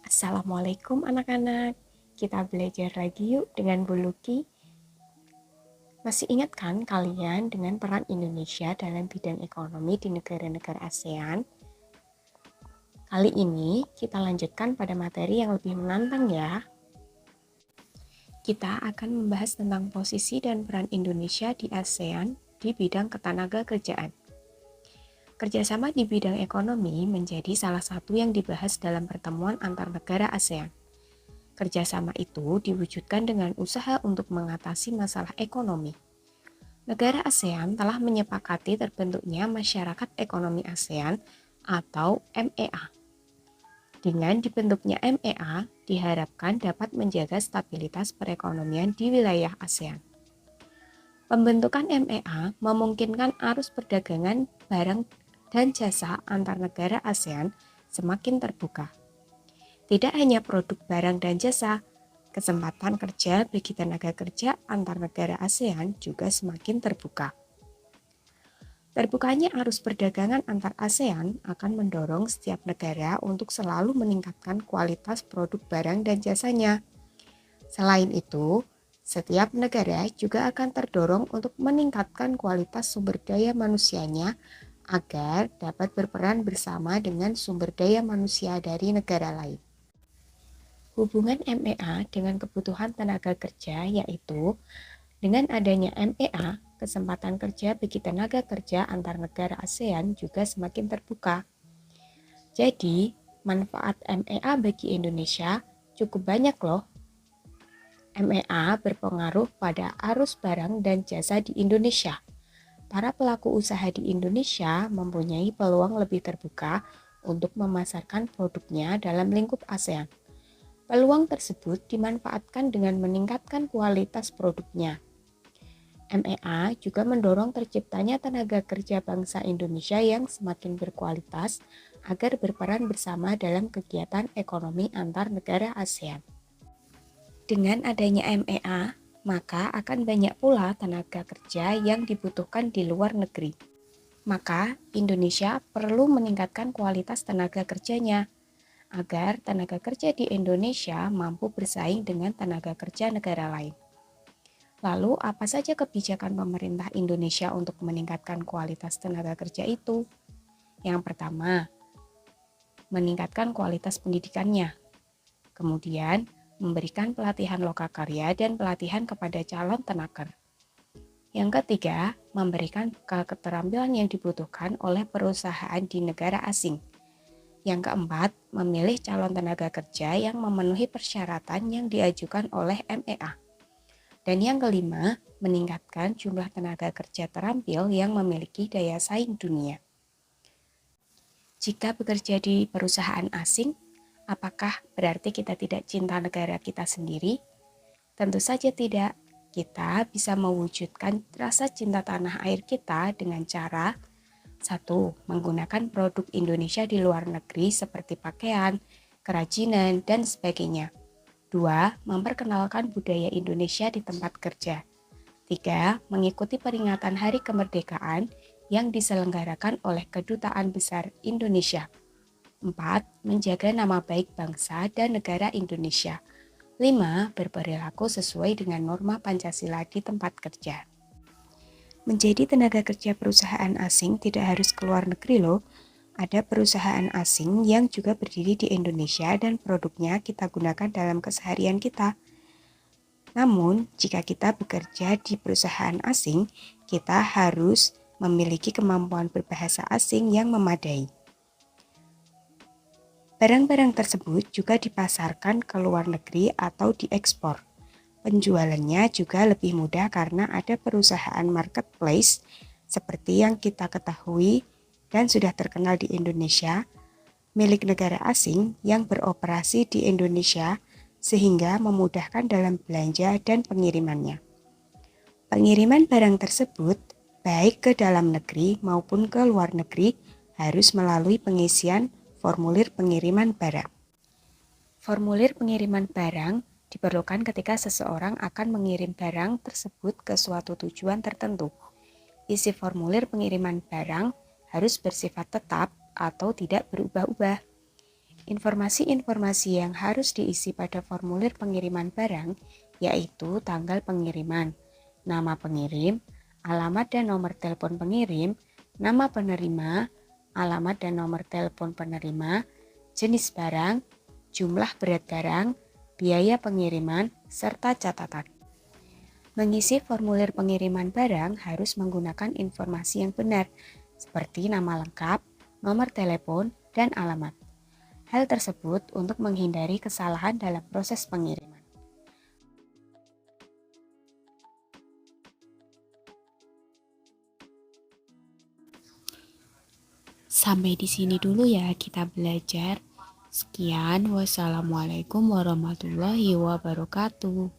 Assalamualaikum anak-anak. Kita belajar lagi yuk dengan Bu Luki. Masih ingat kan kalian dengan peran Indonesia dalam bidang ekonomi di negara-negara ASEAN? Kali ini kita lanjutkan pada materi yang lebih menantang ya. Kita akan membahas tentang posisi dan peran Indonesia di ASEAN di bidang ketenaga kerjaan. Kerjasama di bidang ekonomi menjadi salah satu yang dibahas dalam pertemuan antar negara ASEAN. Kerjasama itu diwujudkan dengan usaha untuk mengatasi masalah ekonomi. Negara ASEAN telah menyepakati terbentuknya Masyarakat Ekonomi ASEAN atau MEA. Dengan dibentuknya MEA, diharapkan dapat menjaga stabilitas perekonomian di wilayah ASEAN. Pembentukan MEA memungkinkan arus perdagangan barang dan jasa antar negara ASEAN semakin terbuka. Tidak hanya produk barang dan jasa, kesempatan kerja bagi tenaga kerja antar negara ASEAN juga semakin terbuka. Terbukanya arus perdagangan antar ASEAN akan mendorong setiap negara untuk selalu meningkatkan kualitas produk barang dan jasanya. Selain itu, setiap negara juga akan terdorong untuk meningkatkan kualitas sumber daya manusianya agar dapat berperan bersama dengan sumber daya manusia dari negara lain. Hubungan MEA dengan kebutuhan tenaga kerja yaitu dengan adanya MEA, kesempatan kerja bagi tenaga kerja antar negara ASEAN juga semakin terbuka. Jadi, manfaat MEA bagi Indonesia cukup banyak loh. MEA berpengaruh pada arus barang dan jasa di Indonesia. Para pelaku usaha di Indonesia mempunyai peluang lebih terbuka untuk memasarkan produknya dalam lingkup ASEAN. Peluang tersebut dimanfaatkan dengan meningkatkan kualitas produknya. MEA juga mendorong terciptanya tenaga kerja bangsa Indonesia yang semakin berkualitas agar berperan bersama dalam kegiatan ekonomi antar negara ASEAN. Dengan adanya MEA, maka akan banyak pula tenaga kerja yang dibutuhkan di luar negeri. Maka Indonesia perlu meningkatkan kualitas tenaga kerjanya agar tenaga kerja di Indonesia mampu bersaing dengan tenaga kerja negara lain. Lalu, apa saja kebijakan pemerintah Indonesia untuk meningkatkan kualitas tenaga kerja itu? Yang pertama, meningkatkan kualitas pendidikannya. Kemudian, memberikan pelatihan lokakarya dan pelatihan kepada calon tenaker. Yang ketiga, memberikan keterampilan yang dibutuhkan oleh perusahaan di negara asing. Yang keempat, memilih calon tenaga kerja yang memenuhi persyaratan yang diajukan oleh MEA. Dan yang kelima, meningkatkan jumlah tenaga kerja terampil yang memiliki daya saing dunia. Jika bekerja di perusahaan asing, apakah berarti kita tidak cinta negara kita sendiri? Tentu saja tidak. Kita bisa mewujudkan rasa cinta tanah air kita dengan cara 1. Menggunakan produk Indonesia di luar negeri seperti pakaian, kerajinan, dan sebagainya. 2. Memperkenalkan budaya Indonesia di tempat kerja. 3. Mengikuti peringatan Hari Kemerdekaan yang diselenggarakan oleh Kedutaan Besar Indonesia. 4. Menjaga nama baik bangsa dan negara Indonesia. 5. Berperilaku sesuai dengan norma Pancasila di tempat kerja. Menjadi tenaga kerja perusahaan asing tidak harus keluar negeri loh. Ada perusahaan asing yang juga berdiri di Indonesia dan produknya kita gunakan dalam keseharian kita. Namun, jika kita bekerja di perusahaan asing, kita harus memiliki kemampuan berbahasa asing yang memadai. Barang-barang tersebut juga dipasarkan ke luar negeri atau diekspor. Penjualannya juga lebih mudah karena ada perusahaan marketplace seperti yang kita ketahui dan sudah terkenal di Indonesia, milik negara asing yang beroperasi di Indonesia sehingga memudahkan dalam belanja dan pengirimannya. Pengiriman barang tersebut, baik ke dalam negeri maupun ke luar negeri, harus melalui pengisian formulir pengiriman barang. Formulir pengiriman barang diperlukan ketika seseorang akan mengirim barang tersebut ke suatu tujuan tertentu. Isi formulir pengiriman barang harus bersifat tetap atau tidak berubah-ubah. Informasi-informasi yang harus diisi pada formulir pengiriman barang yaitu tanggal pengiriman, nama pengirim, alamat dan nomor telepon pengirim, nama penerima, alamat dan nomor telepon penerima, jenis barang, jumlah berat barang, biaya pengiriman, serta catatan. Mengisi formulir pengiriman barang harus menggunakan informasi yang benar, seperti nama lengkap, nomor telepon, dan alamat. Hal tersebut untuk menghindari kesalahan dalam proses pengiriman. Sampai di sini dulu ya kita belajar. Sekian, wassalamualaikum warahmatullahi wabarakatuh.